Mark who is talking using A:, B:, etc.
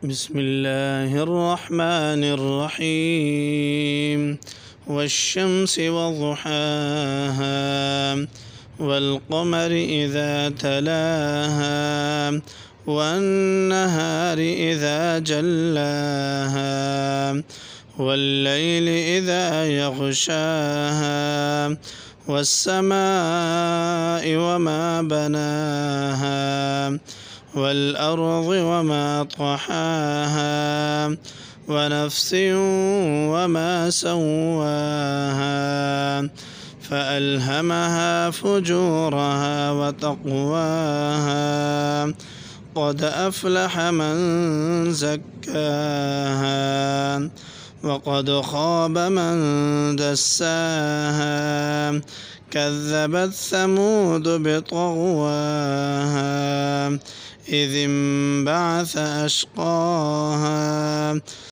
A: بسم الله الرحمن الرحيم والشمس وضحاها والقمر إذا تلاها والنهار إذا جلاها والليل إذا يغشاها والسماء وما بناها والأرض وما طحاها ونفس وما سواها فألهمها فجورها وتقواها قد أفلح من زكاها وقد خاب من دساها كذبت ثمود بطغواها إذ انبعث أشقاها